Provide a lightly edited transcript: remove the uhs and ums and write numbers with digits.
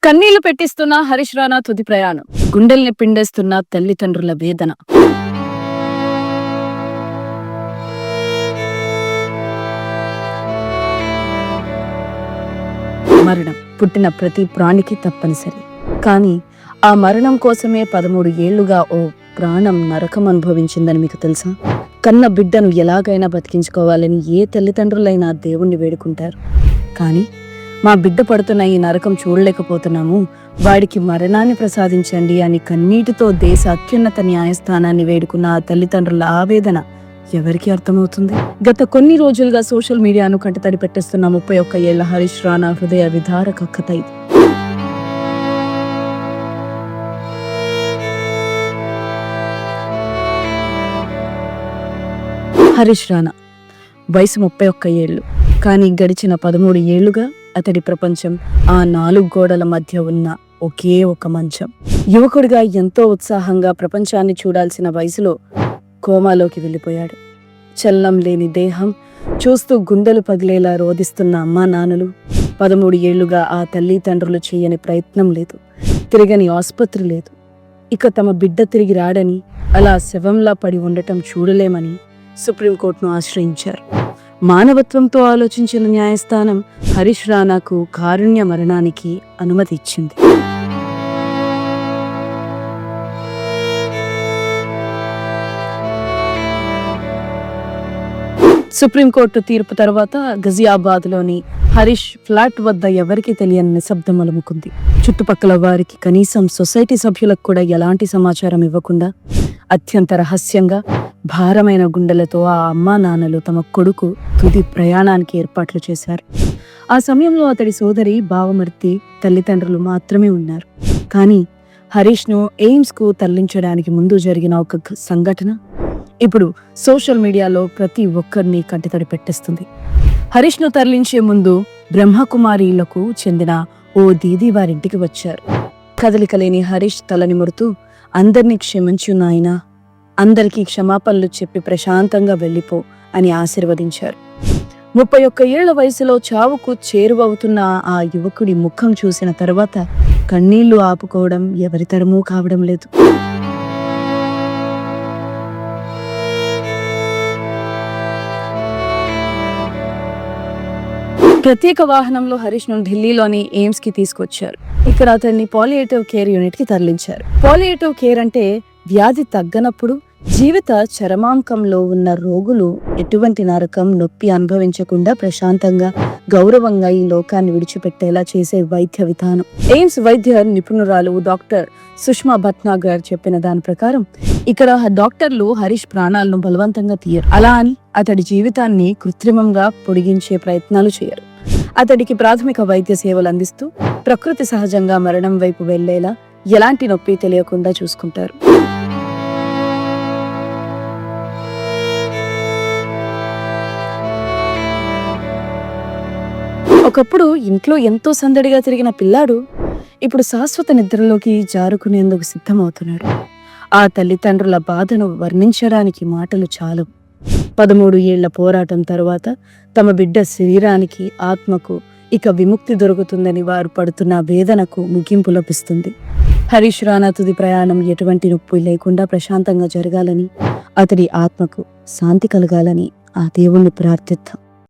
కన్నీళ్లు పెట్టిస్తున్న హరీష్ రాణా తుది ప్రయాణం, గుండెల్ని పిండేస్తున్న తల్లిదండ్రుల వేదన. మరణం పుట్టిన ప్రతి ప్రాణికి తప్పనిసరి. కానీ ఆ మరణం కోసమే 13 ఏళ్లుగా ఓ ప్రాణం నరకం అనుభవించిందని మీకు తెలుసా? కన్న బిడ్డను ఎలాగైనా బతికించుకోవాలని ఏ తల్లిదండ్రులైనా దేవుణ్ణి వేడుకుంటారు. కానీ మా బిడ్డ పడుతున్న ఈ నరకం చూడలేకపోతున్నాము, వాడికి మరణాన్ని ప్రసాదించండి అని కన్నీటితో దేశ అత్యున్నత న్యాయస్థానాన్ని వేడుకున్న ఆ తల్లిదండ్రుల ఆవేదన ఎవరికి అర్థమవుతుంది? గత కొన్ని రోజులుగా సోషల్ మీడియాను కంటతడి పెట్టేస్తున్న 31 ఏళ్ల హరీష్ రాణా హృదయ విదారక కథ ఇది. హరీష్ రాణా వయసు 31 ఏళ్లు. కానీ గడిచిన 13 ఏళ్లుగా అతడి ప్రపంచం ఆ 4 గోడల మధ్య ఉన్న ఒకే ఒక మంచం. యువకుడిగా ఎంతో ఉత్సాహంగా ప్రపంచాన్ని చూడాల్సిన వయసులో కోమాలోకి వెళ్ళిపోయాడు. చలనం లేని దేహం చూస్తూ గుండెలు పగిలేలా రోదిస్తున్న అమ్మా నాన్నలు, 13 ఏళ్లుగా ఆ తల్లిదండ్రులు చేయని ప్రయత్నం లేదు, తిరగని ఆసుపత్రి లేదు. ఇక తమ బిడ్డ తిరిగి రాడని, అలా శవంలా పడి ఉండటం చూడలేమని సుప్రీంకోర్టును ఆశ్రయించారు. మానవత్వంతో ఆలోచించిన న్యాయస్థానం హరీష్ రాణాకు కారుణ్య మరణానికి అనుమతి ఇచ్చింది. సుప్రీంకోర్టు తీర్పు తర్వాత గజియాబాద్లోని హరీష్ ఫ్లాట్ వద్ద ఎవరికి తెలియని నిశ్శబ్దం అలుముకుంది. చుట్టుపక్కల వారికి, కనీసం సొసైటీ సభ్యులకు కూడా ఎలాంటి సమాచారం ఇవ్వకుండా అత్యంత రహస్యంగా భారమైన గుండెలతో ఆ అమ్మా నాన్నలు తమ కొడుకు తుది ప్రయాణానికి ఏర్పాట్లు చేశారు. ఆ సమయంలో అతడి సోదరి, బావమర్తి, తల్లిదండ్రులు మాత్రమే ఉన్నారు. కానీ హరీష్ను ఎయిమ్స్కు తరలించడానికి ముందు జరిగిన ఒక సంఘటన ఇప్పుడు సోషల్ మీడియాలో ప్రతి ఒక్కరిని కంటితడి పెట్టేస్తుంది. హరీష్ను తరలించే ముందు బ్రహ్మకుమారిలకు చెందిన ఓ దీదీ వారింటికి వచ్చారు. కదలికలేని హరీష్ తలనిమురుతూ, అందరినీ క్షమించు నాయనా, అందరికీ క్షమాపణలు చెప్పి ప్రశాంతంగా వెళ్ళిపో అని ఆశీర్వదించారు. 31 ఏళ్ల వయసులో చావుకు చేరువవుతున్న ఆ యువకుడి ముఖం చూసిన తర్వాత కన్నీళ్లు ఆపుకోవడం ఎవరితరమూ కావడం లేదు. ప్రత్యేక వాహనంలో హరీష్ను ఢిల్లీలోని ఎయిమ్స్ కి తీసుకొచ్చారు. ఇక్కడ అతన్ని పాలియేటివ్ కేర్ యూనిట్ కి తరలించారు. పాలియేటివ్ కేర్ అంటే వ్యాధి తగ్గనప్పుడు జీవిత చరమాంకంలో ఉన్న రోగులు ఎటువంటి నరకం, నొప్పి అనుభవించకుండా ప్రశాంతంగా, గౌరవంగా ఈ లోకాన్ని విడిచిపెట్టేలా చేసే వైద్య విధానం. ఎయిమ్స్ వైద్య నిపుణురాలు డాక్టర్ సుష్మా భట్నాగర్ చెప్పిన దాని ప్రకారం ఇక్కడ డాక్టర్లు హరీష్ ప్రాణాలను బలవంతంగా తీయరు. అలా అని అతడి జీవితాన్ని కృత్రిమంగా పొడిగించే ప్రయత్నాలు చేయరు. అతడికి ప్రాథమిక వైద్య సేవలు అందిస్తూ ప్రకృతి సహజంగా మరణం వైపు వెళ్లేలా, ఎలాంటి నొప్పి తెలియకుండా చూసుకుంటారు. ఒకప్పుడు ఇంట్లో ఎంతో సందడిగా తిరిగిన పిల్లాడు ఇప్పుడు శాశ్వత నిద్రలోకి జారుకునేందుకు సిద్ధమవుతున్నాడు. ఆ తల్లిదండ్రుల బాధను వర్ణించడానికి మాటలు చాలు. 13 ఏళ్ల పోరాటం తరువాత తమ బిడ్డ శరీరానికి, ఆత్మకు ఇక విముక్తి దొరుకుతుందని వారు పడుతున్న వేదనకు ముగింపు లభిస్తుంది. హరీష్ రాణా తుది ప్రయాణం ఎటువంటి నొప్పి లేకుండా ప్రశాంతంగా జరగాలని, అతడి ఆత్మకు శాంతి కలగాలని ఆ దేవుణ్ణి ప్రార్థిద్దాం.